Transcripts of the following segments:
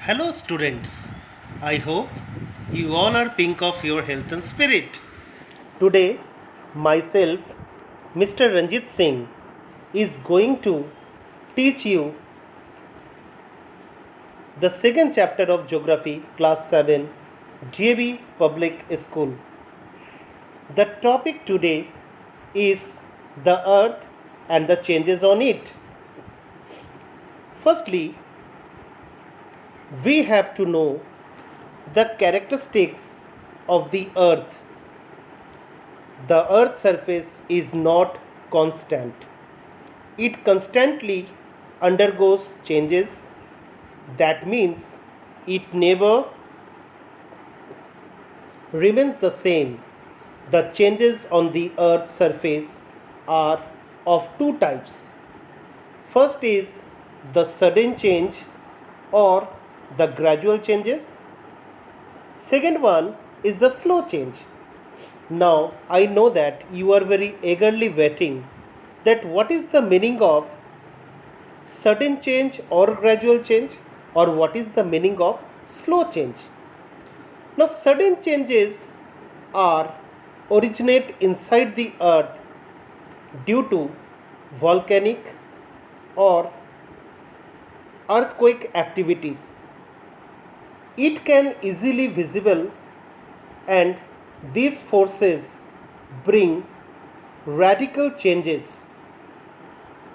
Hello, students. I hope you all are pink of your health and spirit. Today, myself, Mr. Ranjit Singh, is going to teach you the second chapter of Geography, Class 7, DAB Public School. The topic today is the Earth and the changes on it. Firstly, we have to know the characteristics of the Earth. The Earth's surface is not constant. It constantly undergoes changes. That means it never remains the same. The changes on the Earth's surface are of two types. First is the sudden change or the gradual changes. Second one is the slow change. Now I know that you are very eagerly waiting that what is the meaning of sudden change or gradual change, or what is the meaning of slow change. Now sudden changes are originate inside the earth due to volcanic or earthquake activities. It can easily visible, and these forces bring radical changes.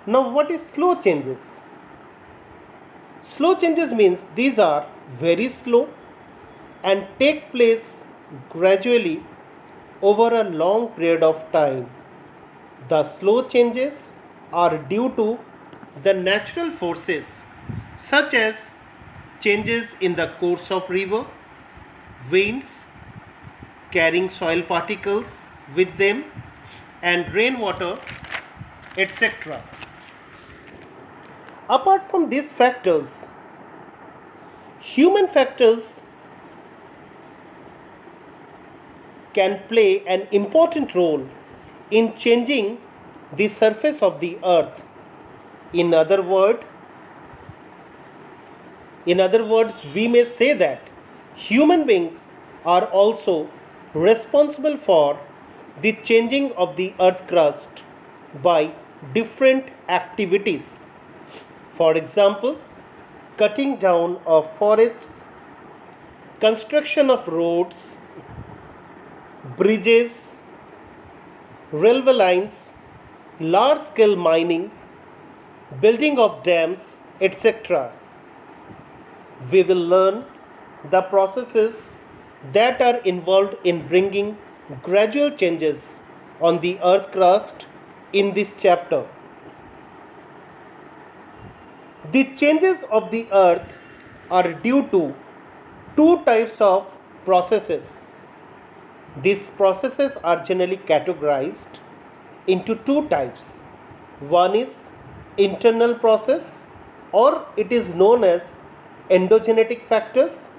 Now what is slow changes? Slow changes means these are very slow and take place gradually over a long period of time. The slow changes are due to the natural forces such as changes in the course of river, winds carrying soil particles with them, and rainwater, etc. Apart from these factors, human factors can play an important role in changing the surface of the earth. In other words, we may say that human beings are also responsible for the changing of the earth crust by different activities. For example, cutting down of forests, construction of roads, bridges, railway lines, large scale mining, building of dams, etc. We will learn the processes that are involved in bringing gradual changes on the earth crust in this chapter. The changes of the earth are due to two types of processes. These processes are generally categorized into two types. One is internal process, or it is known as endogenetic factors.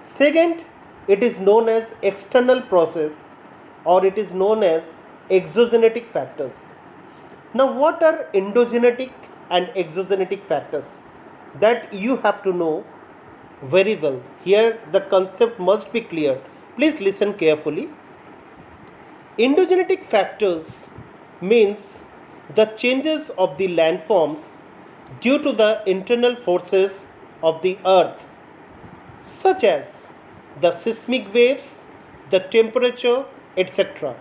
Second, it is known as external process, or it is known as exogenetic factors. Now what are endogenetic and exogenetic factors? That you have to know very well. Here the concept must be clear. Please listen carefully. Endogenetic factors means the changes of the landforms due to the internal forces of the earth, such as the seismic waves, the temperature, etc.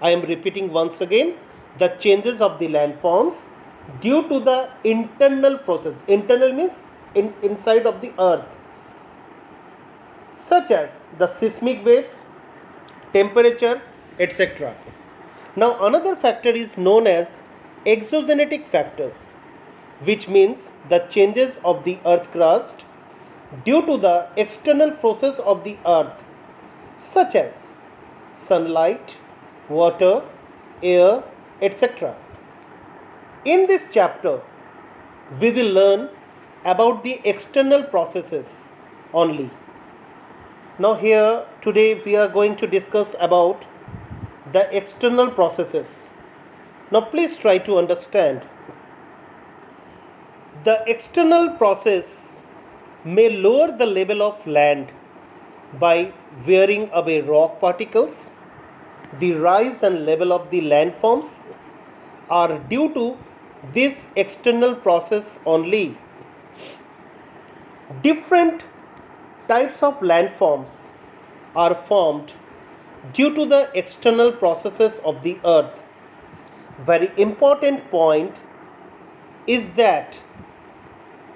I am repeating once again, the changes of the landforms due to the internal process. Internal means inside of the earth, such as the seismic waves, temperature, etc. Now another factor is known as exogenetic factors, which means the changes of the earth crust due to the external forces of the earth, such as sunlight, water, air, etc. In this chapter, we will learn about the external processes only. Now here today we are going to discuss about the external processes. Now please try to understand. The external process may lower the level of land by wearing away rock particles. The rise and level of the landforms are due to this external process only. Different types of landforms are formed due to the external processes of the earth. Very important point is that,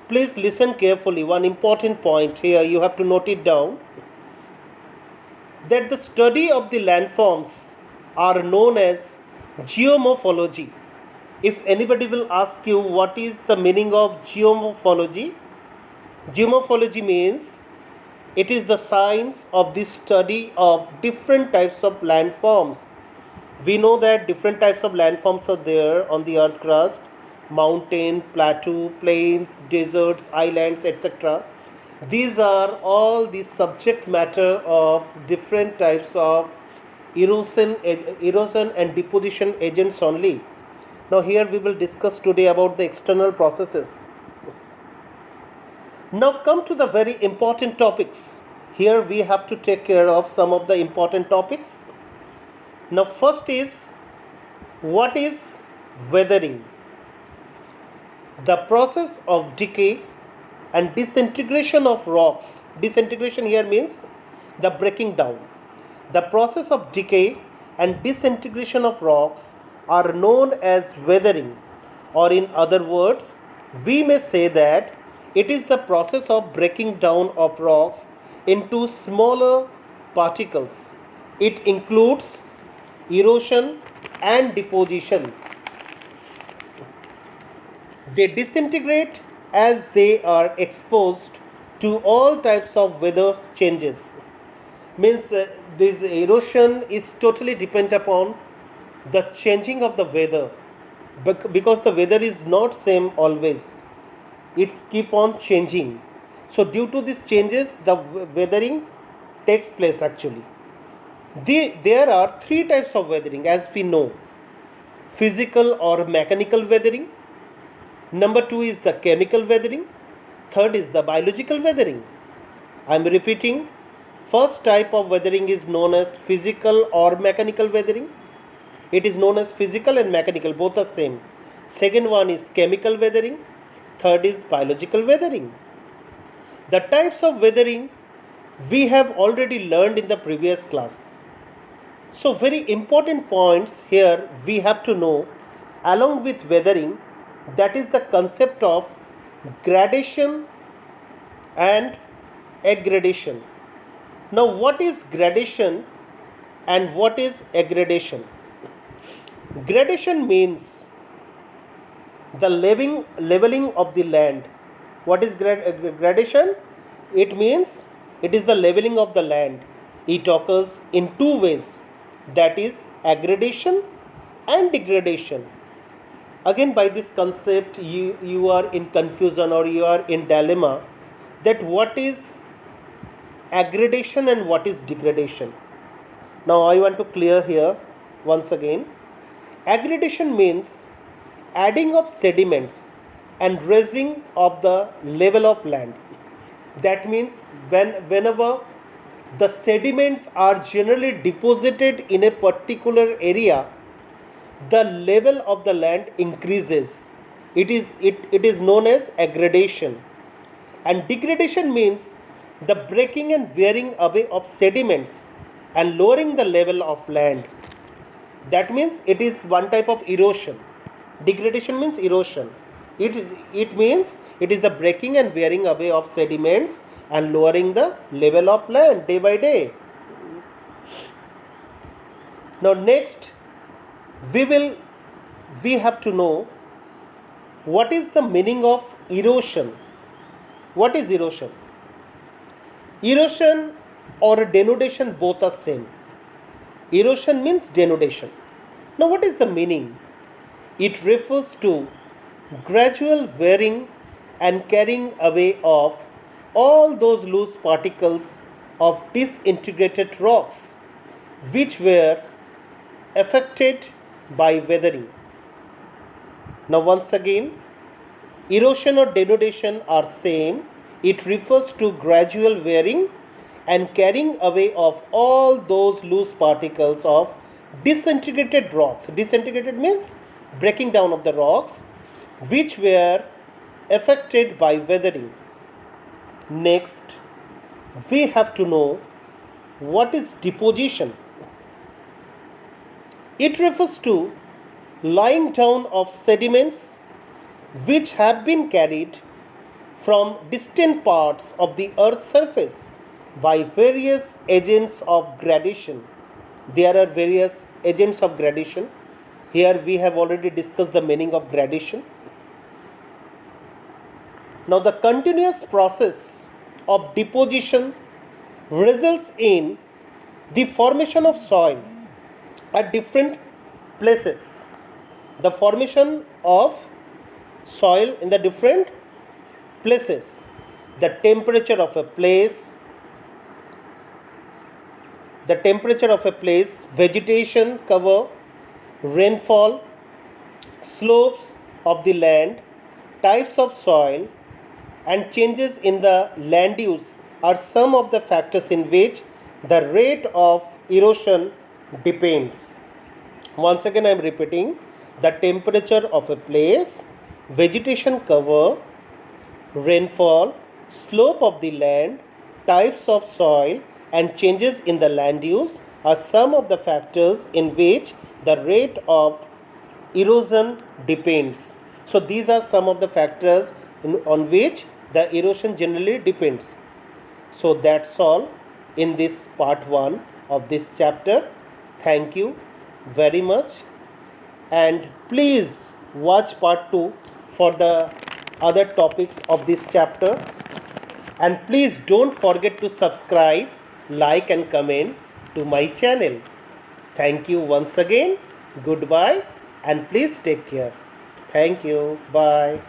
please listen carefully, one important point here, you have to note it down, that the study of the landforms are known as geomorphology. If anybody will ask you what is the meaning of geomorphology, geomorphology means it is the science of the study of different types of landforms. We know that different types of landforms are there on the earth crust: mountain, plateau, plains, deserts, islands, etc. These are all the subject matter of different types of erosion and deposition agents only. Now here we will discuss today about the external processes. Now come to the very important topics. Here we have to take care of some of the important topics. Now first is, what is weathering? The process of decay and disintegration of rocks. Disintegration here means the breaking down. The process of decay and disintegration of rocks are known as weathering, or in other words, we may say that it is the process of breaking down of rocks into smaller particles. It includes erosion and deposition. They disintegrate as they are exposed to all types of weather changes. Means this erosion is totally dependent upon the changing of the weather, because the weather is not same always, it's keep on changing. So due to these changes, the weathering takes place actually. There are three types of weathering, as we know: physical or mechanical weathering, number two is the chemical weathering, third is the biological weathering. I am repeating, first type of weathering is known as physical or mechanical weathering. It is known as physical and mechanical, both are same. Second one is chemical weathering, third is biological weathering. The types of weathering we have already learned in the previous class. So very important points here we have to know along with weathering, that is the concept of gradation and aggradation. Now what is gradation and what is aggradation? Gradation means the leveling of the land. What is gradation? It means it is the leveling of the land. It occurs in two ways, that is aggradation and degradation. Again, by this concept you are in confusion or you are in dilemma that what is aggradation and what is degradation. Now I want to clear here once again. Aggradation means adding of sediments and raising of the level of land. That means whenever the sediments are generally deposited in a particular area, the level of the land increases. It is known as aggradation. And degradation means the breaking and wearing away of sediments and lowering the level of land. That means it is one type of erosion. Degradation means erosion. It means it is the breaking and wearing away of sediments and lowering the level of land day by day. Now next we have to know what is the meaning of erosion. What is erosion? Erosion or denudation both are same. Erosion means denudation. Now what is the meaning? It refers to gradual wearing and carrying away of all those loose particles of disintegrated rocks which were affected by weathering. Now once again, erosion or denudation are same. It refers to gradual wearing and carrying away of all those loose particles of disintegrated rocks. Disintegrated means breaking down of the rocks which were affected by weathering. Next, we have to know what is deposition. It refers to lying down of sediments which have been carried from distant parts of the earth's surface by various agents of gradation. There are various agents of gradation. Here we have already discussed the meaning of gradation. Now, the continuous process of deposition results in the formation of soil at different places. The formation of soil in the different places. The temperature of a place, vegetation cover, rainfall, slopes of the land, types of soil, and changes in the land use are some of the factors in which the rate of erosion depends. Once again, I am repeating: the temperature of a place, vegetation cover, rainfall, slope of the land, types of soil, and changes in the land use are some of the factors in which the rate of erosion depends. So, these are some of the factors on which the erosion generally depends. So, that's all in this part 1 of this chapter. Thank you very much, and please watch part 2 for the other topics of this chapter, and please don't forget to subscribe, like and comment to my channel. Thank you once again. Goodbye, and please take care. Thank you. Bye.